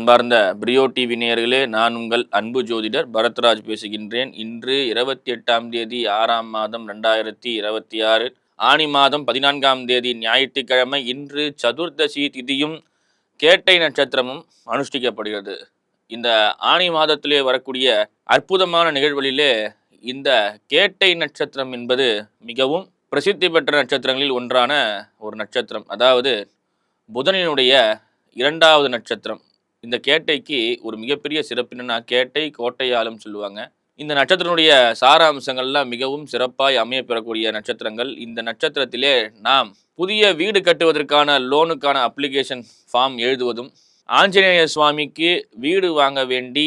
அன்பார்ந்த பிரியோ டிவி நேயர்களே, நான் உங்கள் அன்பு ஜோதிடர் பரத்ராஜ் பேசுகின்றேன். இன்று 28ஆம் தேதி 6ஆம் மாதம் 2026 ஆனி மாதம் 14ஆம் தேதி ஞாயிற்றுக்கிழமை. இன்று சதுர்தசி திதியும் கேட்டை நட்சத்திரமும் அனுஷ்டிக்கப்படுகிறது. இந்த ஆனி மாதத்திலே வரக்கூடிய அற்புதமான நிகழ்வுகளிலே இந்த கேட்டை நட்சத்திரம் என்பது மிகவும் பிரசித்தி பெற்ற நட்சத்திரங்களில் ஒன்றான ஒரு நட்சத்திரம். அதாவது புதனினுடைய இரண்டாவது நட்சத்திரம். இந்த கேட்டைக்கு ஒரு மிகப்பெரிய சிறப்பு என்னன்னா, கேட்டை கோட்டையாலும் சொல்லுவாங்க. இந்த நட்சத்திரனுடைய சாராம்சங்கள்லாம் மிகவும் சிறப்பாய் அமையப்பெறக்கூடிய நட்சத்திரங்கள். இந்த நட்சத்திரத்திலே நாம் புதிய வீடு கட்டுவதற்கான லோனுக்கான அப்ளிகேஷன் ஃபார்ம் எழுதுவதும், ஆஞ்சநேய சுவாமிக்கு வீடு வாங்க வேண்டி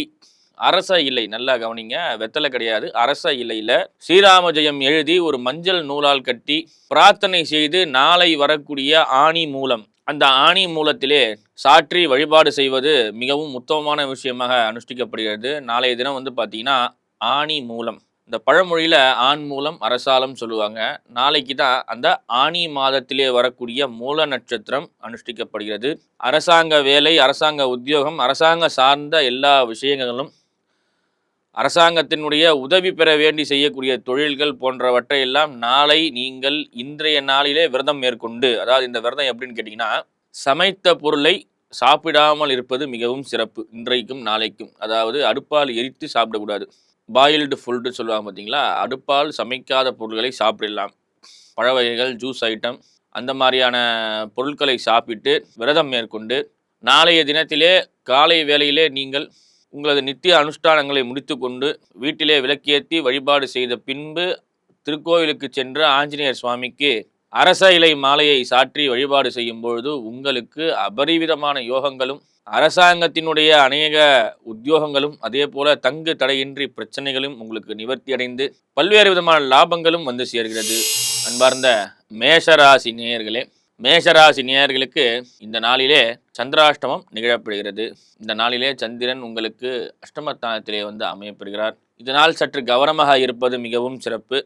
அரச இலை, நல்லா கவனிங்க, வெத்தலை கிடையாது, அரச இலையில ஸ்ரீராம ஜெயம் எழுதி ஒரு மஞ்சள் நூலால் கட்டி பிரார்த்தனை செய்து நாளை வரக்கூடிய ஆணி மூலம், அந்த ஆணி மூலத்திலே சாற்றி வழிபாடு செய்வது மிகவும் உத்தமமான விஷயமாக அனுஷ்டிக்கப்படுகிறது. நாளைய தினம் பார்த்தீங்கன்னா ஆணி மூலம். இந்த பழமொழியில் ஆண் மூலம் அரசாலம் சொல்லுவாங்க. நாளைக்கு தான் அந்த ஆணி மாதத்திலே வரக்கூடிய மூல நட்சத்திரம் அனுஷ்டிக்கப்படுகிறது. அரசாங்க வேலை, அரசாங்க உத்தியோகம், அரசாங்க சார்ந்த எல்லா விஷயங்களும், அரசாங்கத்தினுடைய உதவி பெற வேண்டி செய்யக்கூடிய தொழில்கள் போன்றவற்றை எல்லாம் நாளை நீங்கள் இன்றைய நாளிலே விரதம் மேற்கொண்டு, அதாவது இந்த விரதம் எப்படின்னு கேட்டிங்கன்னா, சமைத்த பொருளை சாப்பிடாமல் இருப்பது மிகவும் சிறப்பு. இன்றைக்கும் நாளைக்கும், அதாவது அடுப்பால் எரித்து சாப்பிடக்கூடாது. பாயில்டு ஃபுட்டு சொல்லுவாங்க பார்த்தீங்களா, அடுப்பால் சமைக்காத பொருட்களை சாப்பிடலாம். பழ வகைகள், ஜூஸ் ஐட்டம், அந்த மாதிரியான பொருட்களை சாப்பிட்டு விரதம் மேற்கொண்டு நாளைய தினத்திலே காலை வேளையிலே நீங்கள் உங்களது நித்திய அனுஷ்டானங்களை முடித்து கொண்டு வீட்டிலே விளக்கேற்றி வழிபாடு செய்த பின்பு திருக்கோவிலுக்கு சென்று ஆஞ்சநேயர் சுவாமிக்கு அரச இலை மாலையை சாற்றி வழிபாடு செய்யும் பொழுது உங்களுக்கு அபரிவிதமான யோகங்களும், அரசாங்கத்தினுடைய அநேக உத்தியோகங்களும், அதே போல தங்கு தடையின்றி பிரச்சனைகளும் உங்களுக்கு நிவர்த்தி அடைந்து பல்வேறு விதமான லாபங்களும் வந்து சேர்கிறது. அன்பார்ந்த மேஷராசி நேயர்களே, மேஷராசி நேயர்களுக்கு இந்த நாளிலே சந்திராஷ்டமம் நிகழப்படுகிறது. இந்த நாளிலே சந்திரன் உங்களுக்கு அஷ்டமஸ்தானத்திலே அமையப்படுகிறார். இதனால் சற்று கவனமாக இருப்பது மிகவும் சிறப்பு.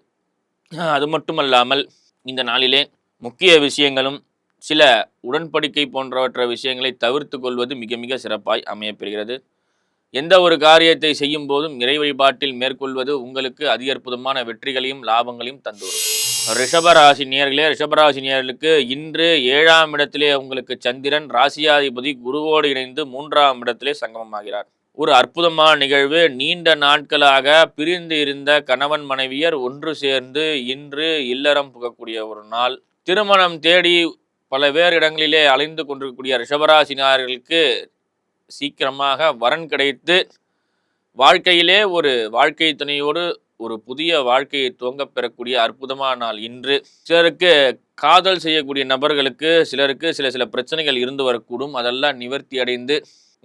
அது மட்டுமல்லாமல் இந்த நாளிலே முக்கிய விஷயங்களும் சில உடன்படிக்கை போன்றவற்ற விஷயங்களை தவிர்த்து கொள்வது மிக மிக சிறப்பாய் அமையப்பெறுகிறது. எந்த ஒரு காரியத்தை செய்யும் போதும் இறை வழிபாட்டில் மேற்கொள்வது உங்களுக்கு அதி அற்புதமான வெற்றிகளையும் லாபங்களையும் தந்துவரும். ரிஷபராசி நேயர்களே, ரிஷபராசி நேயர்களுக்கு இன்று 7ஆம் இடத்திலே உங்களுக்கு சந்திரன் ராசியாதிபதி குருவோடு இணைந்து 3ஆம் இடத்திலே சங்கமமாகிறார். ஒரு அற்புதமான நிகழ்வு. நீண்ட நாட்களாக பிரிந்து இருந்த கணவன் மனைவியர் ஒன்று சேர்ந்து இன்று இல்லறம் புகக்கூடிய ஒரு நாள். திருமணம் தேடி பல்வேறு இடங்களிலே அலைந்து கொண்டிருக்கக்கூடிய ரிஷபராசினியர்களுக்கு சீக்கிரமாக வரன் கிடைத்து வாழ்க்கையிலே ஒரு வாழ்க்கை துணையோடு ஒரு புதிய வாழ்க்கையை துவங்க பெறக்கூடிய அற்புதமான நாள் இன்று. சிலருக்கு காதல் செய்யக்கூடிய நபர்களுக்கு சிலருக்கு சில பிரச்சனைகள் இருந்து வரக்கூடும். அதெல்லாம் நிவர்த்தி அடைந்து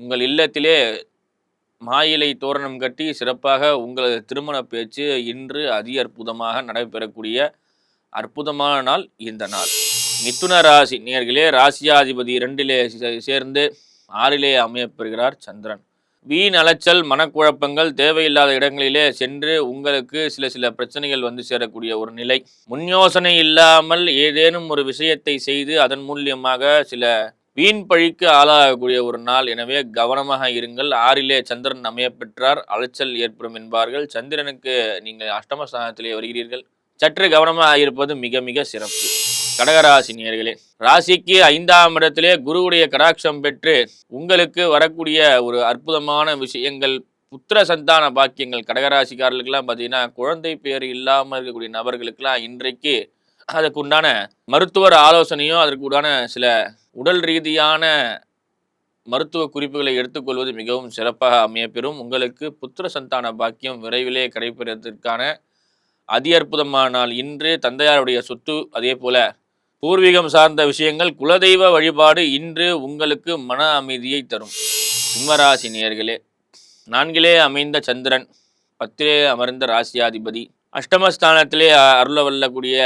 உங்கள் இல்லத்திலே மாயிலை தோரணம் கட்டி சிறப்பாக உங்களது திருமண பேச்சு இன்று அதி அற்புதமாக நடைபெறக்கூடிய அற்புதமான நாள் இந்த நாள். மிதுன ராசி நேயர்களே, ராசியாதிபதி 2லே சேர்ந்து 6லே அமையப்பெறுகிறார் சந்திரன். வீண் அலைச்சல், மனக்குழப்பங்கள், தேவையில்லாத இடங்களிலே சென்று உங்களுக்கு சில பிரச்சனைகள் வந்து சேரக்கூடிய ஒரு நிலை. முன் யோசனை இல்லாமல் ஏதேனும் ஒரு விஷயத்தை செய்து அதன் மூலியமாக சில வீண் பழிக்கு ஆளாகக்கூடிய ஒரு நாள். எனவே கவனமாக இருங்கள். 6லே சந்திரன் அமையப்பெற்றார், அலைச்சல் ஏற்படும் என்பார்கள். சந்திரனுக்கு நீங்கள் அஷ்டமஸ்தானத்திலே வருகிறீர்கள். சற்று கவனமாக இருப்பது மிக மிக சிறப்பு. கடகராசி நேயர்களே, ராசிக்கு 5ஆம் இடத்திலே குருவுடைய கடாட்சம் பெற்று உங்களுக்கு வரக்கூடிய ஒரு அற்புதமான விஷயங்கள், புத்திர சந்தான பாக்கியங்கள். கடகராசிக்காரர்களுக்கெல்லாம் பார்த்தீங்கன்னா, குழந்தை பேர் இல்லாமல் இருக்கக்கூடிய நபர்களுக்கெல்லாம் இன்றைக்கு அதற்குண்டான மருத்துவர் ஆலோசனையோ அதற்குண்டான சில உடல் ரீதியான மருத்துவ குறிப்புகளை எடுத்துக்கொள்வது மிகவும் சிறப்பாக அமையப்பெறும். உங்களுக்கு புத்திர சந்தான பாக்கியம் விரைவிலே கிடைப்பதற்கான அதி அற்புதமான நாள் இன்று. தந்தையாருடைய சொத்து, அதே போல பூர்வீகம் சார்ந்த விஷயங்கள், குலதெய்வ வழிபாடு இன்று உங்களுக்கு மன அமைதியை தரும். சிம்மராசி நேயர்களே, 4லே அமைந்த சந்திரன், 10லே அமர்ந்த ராசியாதிபதி, அஷ்டமஸ்தானத்திலே அருள வல்லக்கூடிய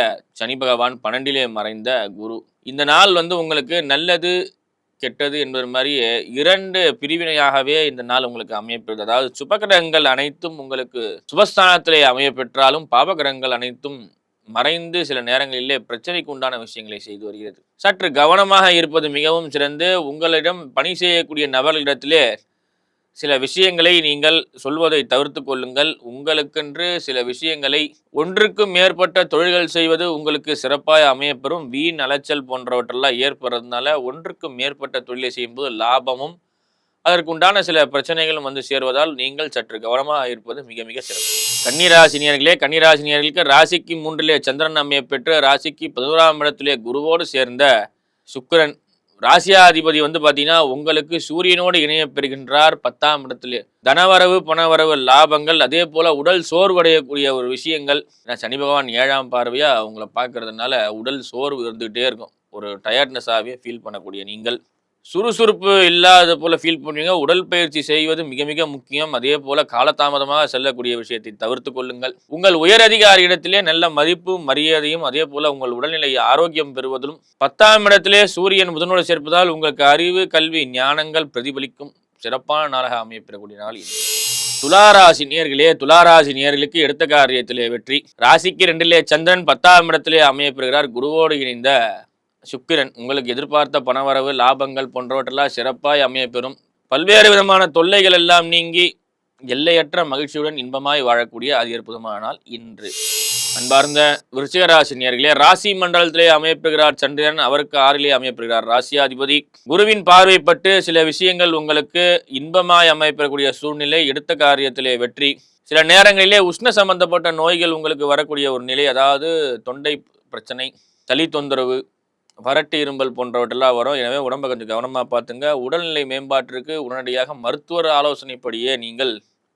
சனி பகவான், 12லே மறைந்த குரு. இந்த நாள் உங்களுக்கு நல்லது கெட்டது என்பது மாதிரி 2 பிரிவினையாகவே இந்த நாள் உங்களுக்கு அமையப்பெறுது. அதாவது சுபகிரகங்கள் அனைத்தும் உங்களுக்கு சுபஸ்தானத்திலே அமையப்பெற்றாலும் பாபகிரகங்கள் அனைத்தும் மறைந்து சில நேரங்களிலே பிரச்சனைக்கு உண்டான விஷயங்களை செய்து வருகிறது. சற்று கவனமாக இருப்பது மிகவும் சிறந்து, உங்களிடம் பணி செய்யக்கூடிய நபர்களிடத்திலே சில விஷயங்களை நீங்கள் சொல்வதை தவிர்த்து கொள்ளுங்கள். உங்களுக்கென்று சில விஷயங்களை ஒன்றுக்கும் மேற்பட்ட தொழில்கள் செய்வது உங்களுக்கு சிறப்பாய் அமையப்பெறும். வீண் அலைச்சல் போன்றவற்றெல்லாம் ஏற்படுறதுனால ஒன்றுக்கும் மேற்பட்ட தொழிலை செய்யும்போது லாபமும் அதற்குண்டான சில பிரச்சனைகளும் வந்து சேருவதால் நீங்கள் சற்று கவனமாக இருப்பது மிக மிக சிறப்பு. கன்னிராசினியர்களே, கன்னிராசினியர்களுக்கு ராசிக்கு 3லே சந்திரன் அமையப்பெற்று ராசிக்கு 11ஆம் இடத்திலே குருவோடு சேர்ந்த சுக்கிரன் ராசியாதிபதி வந்து பார்த்தீங்கன்னா உங்களுக்கு சூரியனோடு இணையப் பெறுகின்றார் 10ஆம் இடத்திலே. தனவரவு பணவரவு லாபங்கள் அதே போல உடல் சோர்வடையக்கூடிய ஒரு விஷயங்கள். சனி பகவான் 7ஆம் பார்வையா உங்களை பார்க்கறதுனால உடல் சோர்வு இருந்துகிட்டே இருக்கும். ஒரு டயர்ட்னஸாகவே ஃபீல் பண்ணக்கூடிய நீங்கள் சுறுசுறுப்பு இல்லாத போல ஃபீல் பண்ணுவீங்க. உடற்பயிற்சி செய்வது மிக மிக முக்கியம். அதே போல காலதாமதமாக செல்லக்கூடிய விஷயத்தை தவிர்த்து கொள்ளுங்கள். உங்கள் உயர் அதிகாரியிடத்திலே நல்ல மதிப்பும் மரியாதையும் அதே போல உங்கள் உடல்நிலை ஆரோக்கியம் பெறுவதிலும் 10ஆம் இடத்திலே சூரியன் புதனோடு சேர்ப்பதால் உங்களுக்கு அறிவு கல்வி ஞானங்கள் பிரதிபலிக்கும் சிறப்பான நாளாக அமையப்பெறக்கூடிய நாள் இது. துளாராசி நேர்களே, துளாராசி நேர்களுக்கு எடுத்த காரியத்திலே வெற்றி. ராசிக்கு 2லே சந்திரன் 10ஆம் இடத்திலே அமையப்பெறுகிறார். குருவோடு இணைந்த சுக்கிரன் உங்களுக்கு எதிர்பார்த்த பணவரவு லாபங்கள் போன்றவற்றெல்லாம் சிறப்பாய் அமையப்பெறும். பல்வேறு விதமான தொல்லைகள் எல்லாம் நீங்கி எல்லையற்ற மகிழ்ச்சியுடன் இன்பமாய் வாழக்கூடிய அது அற்புதமான நாள் இன்று. அன்பார்ந்த விருச்சிக ராசி நேயர்களே, ராசி மண்டலத்திலே அமையப்பெறுகிறார் சந்திரன். அவருக்கு 6லே அமையப்பெறுகிறார் ராசியாதிபதி. குருவின் பார்வைப்பட்டு சில விஷயங்கள் உங்களுக்கு இன்பமாய் அமையப்பெறக்கூடிய சூழ்நிலை. எடுத்த காரியத்திலே வெற்றி. சில நேரங்களிலே உஷ்ண சம்பந்தப்பட்ட நோய்கள் உங்களுக்கு வரக்கூடிய ஒரு நிலை, அதாவது தொண்டை பிரச்சனை, சளி தொந்தரவு, வறட்டு இரும்பல் போன்றவற்றெல்லாம் வரும். எனவே உடம்பை கொஞ்சம் கவனமாக பார்த்துங்க. உடல்நிலை மேம்பாட்டிற்கு உடனடியாக மருத்துவர் ஆலோசனைப்படியே நீங்கள்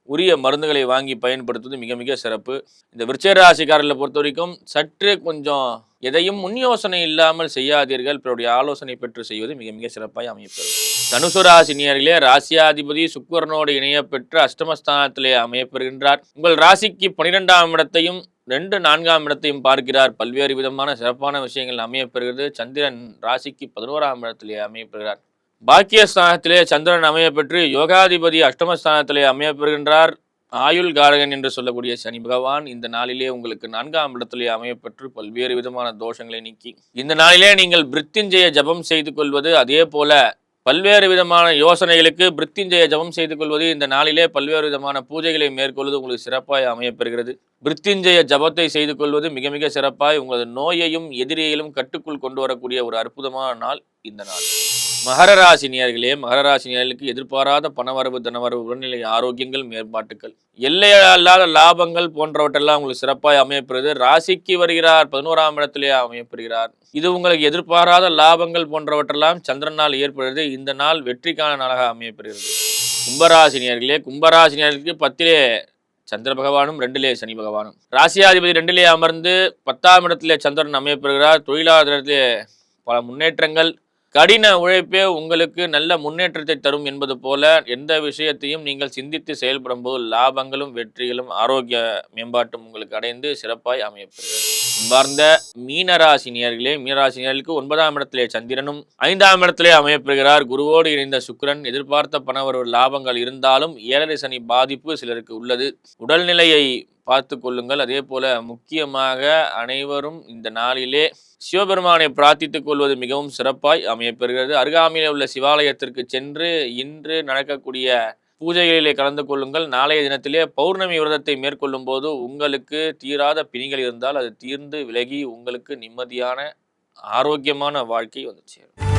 உரிய மருந்துகளை வாங்கி பயன்படுத்துவது மிக மிக சிறப்பு. இந்த விருச்சிக ராசிக்காரர்களை பொறுத்த வரைக்கும் சற்று கொஞ்சம் எதையும் முன் யோசனை இல்லாமல் செய்யாதீர்கள். பிறருடைய ஆலோசனை பெற்று செய்வது மிக மிக சிறப்பாய் அமையப்பெறும். தனுசு ராசி நேயர்களே, ராசியாதிபதி சுக்கிரனோடு இணையப்பெற்று அஷ்டமஸ்தானத்திலே அமையப்பெறுகின்றார். உங்கள் ராசிக்கு 12ஆம் இடத்தையும் 2, 4ஆம் இடத்தையும் பார்க்கிறார். பல்வேறு விதமான சிறப்பான விஷயங்கள் அமையப்பெறுகிறது. சந்திரன் ராசிக்கு 11ஆம் இடத்திலே அமையப்பெறுகிறார். பாக்கியஸ்தானத்திலே சந்திரன் அமையப்பெற்று யோகாதிபதி அஷ்டமஸ்தானத்திலே அமையப்பெறுகின்றார். ஆயுள் காரகன் என்று சொல்லக்கூடிய சனி பகவான் இந்த நாளிலே உங்களுக்கு 4ஆம் இடத்திலே அமையப்பெற்று பல்வேறு விதமான தோஷங்களை நீக்கி இந்த நாளிலே நீங்கள் பிருத்திஞ்சய ஜபம் செய்து கொள்வது, அதே போல பல்வேறு விதமான யோசனைகளுக்கு பிருத்திஞ்சய ஜபம் செய்து கொள்வது, இந்த நாளிலே பல்வேறு விதமான பூஜைகளை மேற்கொள்வது உங்களுக்கு சிறப்பாய் அமையப்பெறுகிறது. பிருத்திஞ்சய ஜபத்தை செய்து கொள்வது மிக மிக சிறப்பாய் உங்களது நோயையும் எதிரியையும் கட்டுக்குள் கொண்டு வரக்கூடிய ஒரு அற்புதமான நாள் இந்த நாள். மகர ராசி நேயர்களே, மகர ராசி நேயர்களுக்கு எதிர்பாராத பணவரவு தனவரவு உடல்நிலை ஆரோக்கியங்கள் மேம்பாட்டுகள் எல்லையல்லாத லாபங்கள் போன்றவற்றெல்லாம் உங்களுக்கு சிறப்பாய் அமையப்பெறுகிறது. ராசிக்கு வருகிறார் 11ஆம் இடத்திலே அமையப்பெறுகிறார். இது உங்களுக்கு எதிர்பாராத லாபங்கள் போன்றவற்றெல்லாம் சந்திரனால் ஏற்படுகிறது. இந்த நாள் வெற்றிக்கான நாளாக அமையப்பெறுகிறது. கும்பராசி நேயர்களே, கும்பராசி நேயர்களுக்கு 10லே சந்திர பகவானும் 2லே சனி பகவானும். ராசியாதிபதி 2லே அமர்ந்து 10ஆம் இடத்திலே சந்திரன் அமையப்பெறுகிறார். தொழிலாளர்களிடத்திலே பல முன்னேற்றங்கள், கடின உழைப்பே உங்களுக்கு நல்ல முன்னேற்றத்தை தரும் என்பது போல எந்த விஷயத்தையும் நீங்கள் சிந்தித்து செயல்படும் போது லாபங்களும் வெற்றிகளும் ஆரோக்கிய மேம்பாட்டும் உங்களுக்கு அடைந்து சிறப்பாய் அமையப்பெறுகிறது. அன்பார்ந்த மீனராசி நேயர்களே, மீனராசி நேயர்களுக்கு 9ஆம் இடத்திலே சந்திரனும் 5ஆம் இடத்திலே அமையப்பெறுகிறார். குருவோடு இணைந்த சுக்கிரன் எதிர்பார்த்த பணவரவு லாபங்கள் இருந்தாலும் 7 சனி பாதிப்பு சிலருக்கு உள்ளது. உடல்நிலையை பார்த்து கொள்ளுங்கள். அதே போல முக்கியமாக அனைவரும் இந்த நாளிலே சிவபெருமானை பிரார்த்தித்துக் கொள்வது மிகவும் சிறப்பாய் அமையப்பெறுகிறது. அருகாமையில் உள்ள சிவாலயத்திற்கு சென்று இன்று நடக்கக்கூடிய பூஜைகளிலே கலந்து கொள்ளுங்கள். நாளைய தினத்திலே பௌர்ணமி விரதத்தை மேற்கொள்ளும் போது உங்களுக்கு தீராத பிணிகள் இருந்தால் அது தீர்ந்து விலகி உங்களுக்கு நிம்மதியான ஆரோக்கியமான வாழ்க்கை வந்து சேரும்.